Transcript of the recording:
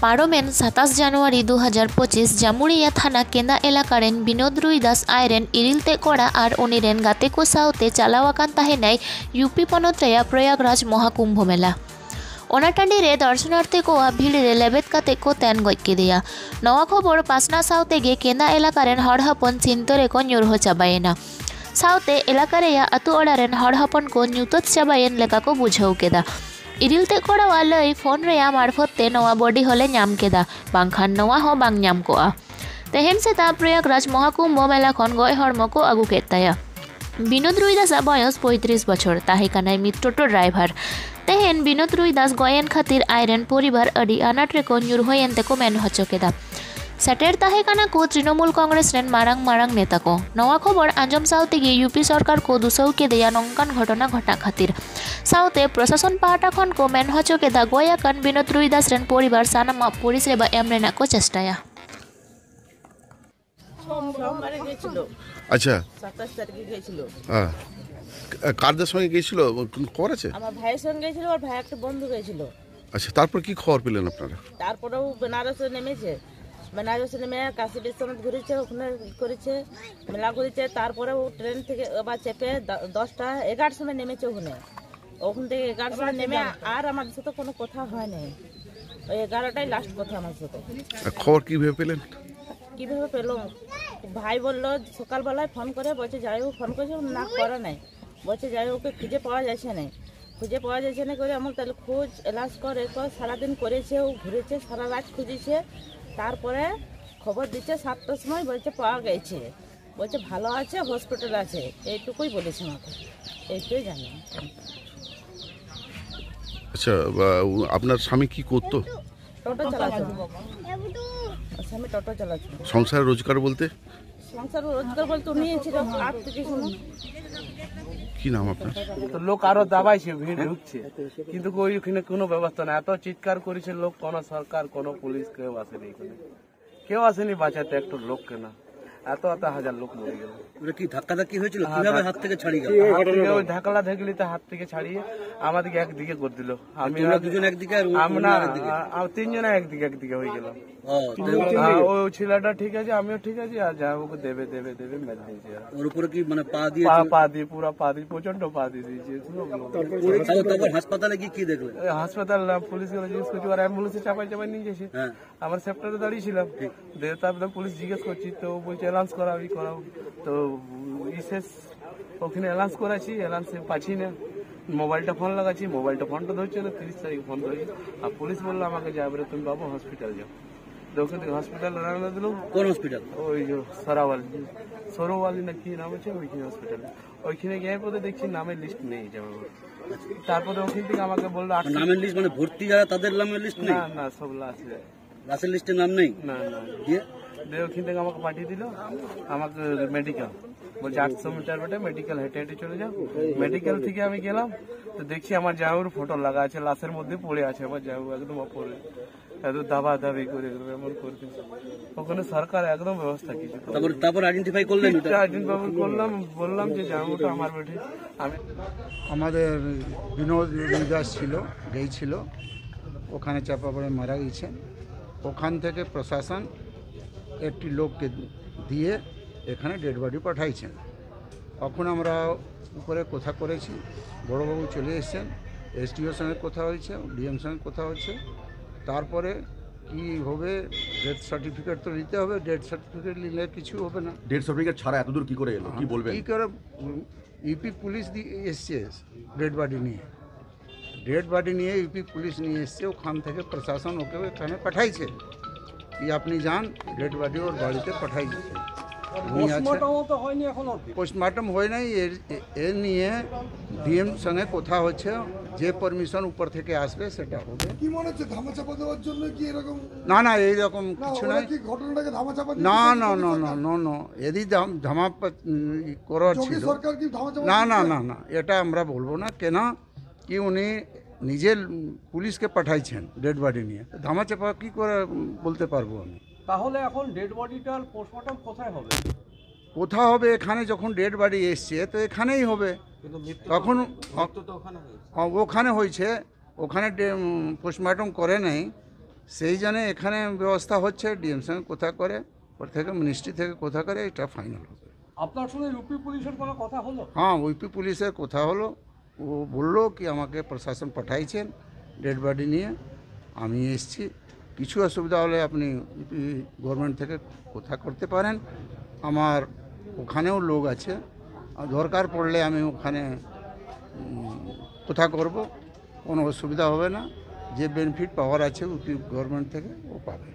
पारोमेन 27 জানুয়ারি 2025 জামুড়িয়া থানা কেন্দা এলাকারেন বিনোদ রুই দাস আইরেন ইরিলতে কড়া আর উনিরেন গাতে কো সাউতে চালাওয়াকান তাহেনাই यूपी पनत रेया प्रयागराज महाकुंभ मेला ओना टांडी रे दर्शनार्थी को भीड़ रे लेबेद काते को तैन गइके दिया नवा खबर पासना साउते गे केंदा एलाकारेन हड़ हपन चिंतरे को न्यूरहो चाबायेना साउते एलाकारेया अतु ओड़ारेन हड़ हपन को न्यूतत चाबायेन लेका को बुझाव केदा इरिलते कोड़ा लई फोन रेया मार्फते नवा बॉडी होले नाम केदा बांखान नवा हो बांग नाम कोआ तेहेन सेता प्रयागराज महाकुंभ मेला खन गय हड़म को आगु केताया বিনোদ রুই দাস বয়স 35 বছর তাহিকানায় মিত্রটো ড্রাইভার তেহেন বিনোদ রুই দাস গয়েন খাতির আইরেন পরিবার আডি আনাট রেকো ᱧᱩᱨ হয়েনতে को मेन हचकेदा सेटेर ताहेकाना को तृणमूल कांग्रेस रेन मारांग मारांग नेता को नवा खबर आंजम साउते गे यूपी सरकार को दुसौ के देया नंकान घटना घटा खातिर साउते प्रशासन पाहटा खन को मेन हचकेदा गयाकान বিনোদ রুই দাস रेन परिवार सानामा पुलिस रेबा एम रेना को चेष्टाया আচ্ছা 27 তারিখে গিয়েছিল। হ্যাঁ কারদের সঙ্গে গিয়েছিল খবর আছে? আমার ভাইয়ের সঙ্গে গিয়েছিল আর ভাই একটা বন্ধু গিয়েছিল। আচ্ছা তারপর কি খবর পেলেন আপনারা? তারপরেও বেনারসে নেমেছে, বেনারসে নেমে কাশী বিশ্বনাথ ঘুরেছে, ওখানে করেছে মেলা করেছে। তারপরে ও ট্রেন থেকে আবার চেপে 10টা 11 সময় নেমেছে ওখানে। ওখান থেকে 11 সময় নেমে আর আমাদের সাথে কোনো কথা হয় নাই। ওই 11টাই লাস্ট কথা আমার সাথে। খবর কিভাবে পেলেন? কিভাবে পেলাম ভাই বললো সকালবেলায় ফোন করে বলছে যাই হোক ফোন করেছে না করা নাই, বলছে যাই হোক খুঁজে পাওয়া যাচ্ছে না, খুঁজে পাওয়া যাচ্ছে না করে আমার তাহলে খোঁজ এলাজ করে সারাদিন করেছে, ও ঘুরেছে সারা রাত খুঁজেছে। তারপরে খবর দিচ্ছে 7টার সময় বলছে পাওয়া গেছে, বলছে ভালো আছে হসপিটাল আছে, এইটুকুই বলেছে আমাকে, এইটুকুই জানি। আচ্ছা আপনার স্বামী কি করতো? টোটো চালাতো, স্বামী টোটো চালাতো। সংসার রোজগার বলতে? সংসার রোজগার বলতে নিয়েছিল আর থেকে শুনুন। কি নাম আপনার? তো লোক আরো দাবাইছে, ভিড় ঢুকছে, কিন্তু ওইখানে কোনো ব্যবস্থা না। এত চিৎকার করেছে লোক, কোনো সরকার কোনো পুলিশ কেউ আসেনি, এখানে কেউ আসেনি বাঁচাতে একটু লোককে না। এত হাজার লোক মরে গেল। কি ধাক্কা ধাক্কি হয়েছিল? কিভাবে হাত থেকে ছাড়িয়ে গেল? ওই ধাকলা ধাকলিতে হাত থেকে ছাড়িয়ে আমাদেরকে একদিকে করে দিল। আমি দুজন একদিকে আর আমরা তিনজনে একদিকে হয়ে গেলাম। ওই ছেলেটা ঠিক আছে, আমিও ঠিক আছে, আর যা ওকে দেবে দেবে দেবে মেরে দিয়েছে। ওর উপরে কি মানে পা দিয়ে পুরো পা দিয়ে প্রচন্ড পা দিয়ে দিয়েছে। তারপর হাসপাতালে কি দেখলেন? হাসপাতাল পুলিশ জিজ্ঞেস করছি, আর অ্যাম্বুলেন্সে চাপাই নিয়ে গেছে। আমার সেপ্টারে দাঁড়িয়েছিলাম, তারপরে পুলিশ জিজ্ঞেস করছি, তো বলছে অ্যালাউন্স করাও করাও। তো শেষ ওখানে অ্যালাউন্স করাচ্ছি, অ্যালাউন্স পাচ্ছি না। মোবাইলটা ফোন লাগাচ্ছি, মোবাইলটা ফোনটা ধরছে না। 30 তারিখ ফোন ধরেছি, আর পুলিশ বললো আমাকে যাবে তুমি বাবু হসপিটাল যাও। ওখান থেকে হসপিটাল রান্না দিল। কোন হসপিটাল? ওই যে সরোওয়ালি না কি নাম আছে, ওইখানে হসপিটালে। ওইখানে গিয়ে পরে দেখছি নামের লিস্ট নেই যাবে। তারপরে ওখান থেকে আমাকে বললো নামের লিস্ট মানে ভর্তি যারা তাদের নামের লিস্ট নেই? না সব লাস্ট লাস্টের লিস্টে নাম নেই। না দিয়ে ওখান থেকে আমাকে পাঠিয়ে দিল আমাকে মেডিকেল, বলছে 800 মিটার বেটে মেডিকেল হেঁটে হেঁটে চলে যাও। মেডিকেল থেকে আমি গেলাম, তো দেখছি আমার জামাইয়ের ফটো লাগা আছে, লাশের মধ্যে পড়ে আছে আমার জামাই, একদম পড়ে এত দাবা দাবি করে এমন করতে। ওখানে সরকার একদম ব্যবস্থা কিছু। তারপর আইডেন্টিফাই করলেন? আইডেন্টিফাই করলাম, বললাম যে জামাইটা আমার বেটে। আমি আমাদের বিনোদ রুই দাস ছিল, গেই ছিল, ওখানে চাপা পড়ে মারা গেছে। ওখান থেকে প্রশাসন একটি লোককে দিয়ে এখানে ডেড বডি পাঠাইছেন। এখন আমরা উপরে কথা করেছি, বড়বাবু চলে এসেছেন, এসডিওর সঙ্গে কথা হয়েছে, ডিএম সঙ্গে কথা হচ্ছে। তারপরে কি হবে, ডেথ সার্টিফিকেট তো নিতে হবে, ডেথ সার্টিফিকেট নিলে কিছু হবে না। ডেথ সার্টিফিকেট ছাড়া এতদূর কি করে এলো, কি বলবেন? কী করে ইউপি পুলিশ দিয়ে এসছে ডেড বডি নিয়ে, ডেড বডি নিয়ে ইউপি পুলিশ নিয়ে এসছে, ওখান থেকে প্রশাসন ওকে এখানে পাঠাইছে কি আপনি যান, ডেড বডি ওর বাড়িতে পাঠাই দিচ্ছে। পোস্টমর্টম হয় নাই, এর নিয়ে ডিএম সঙ্গে কথা হচ্ছে, যে পারমিশন উপর থেকে আসবে সেটা হবে। কি মনে হচ্ছে ধামাচাপা দেওয়ার জন্য কি এরকম? না এইরকম কিছু নাই। ঘটনাটাকে ধামাচাপা না এদি ধামা করার ছিল। না এটা আমরা বলবো না। কেন কি উনি নিজের পুলিশকে পাঠাইছেন ডেড বডি নিয়ে, ধামাচাপা কি করে বলতে পারবো আমি। তাহলে এখন ডেড বডিটার পোস্টমর্টম কোথায় হবে? কোথাও হবে, এখানে যখন ডেড বডি এসছে তো এখানেই হবে। তখন ওখানে হয়েছে, ওখানে পোস্টমর্টম করে নাই, সেই জন্য এখানে ব্যবস্থা হচ্ছে, ডিএম সঙ্গে কোথা করে, ওর থেকে মিনিস্ট্রি থেকে কোথা করে, এটা ফাইনাল হবে। আপনার সঙ্গে ইউপি পুলিশের কোনো কথা হলো? হ্যাঁ, ইউপি পুলিশের কথা হলো, ও বললো কি আমাকে প্রশাসন পাঠাইছেন ডেড বডি নিয়ে, আমি এসছি, কিছু অসুবিধা হলে আপনি ইউপি গভর্নমেন্ট থেকে কথা করতে পারেন, আমার ওখানেও লোক আছে, আর দরকার পড়লে আমি ওখানে কথা করব, কোনো অসুবিধা হবে না, যে বেনিফিট পাওয়ার আছে ইউপি গভর্নমেন্ট থেকে ও পাবে।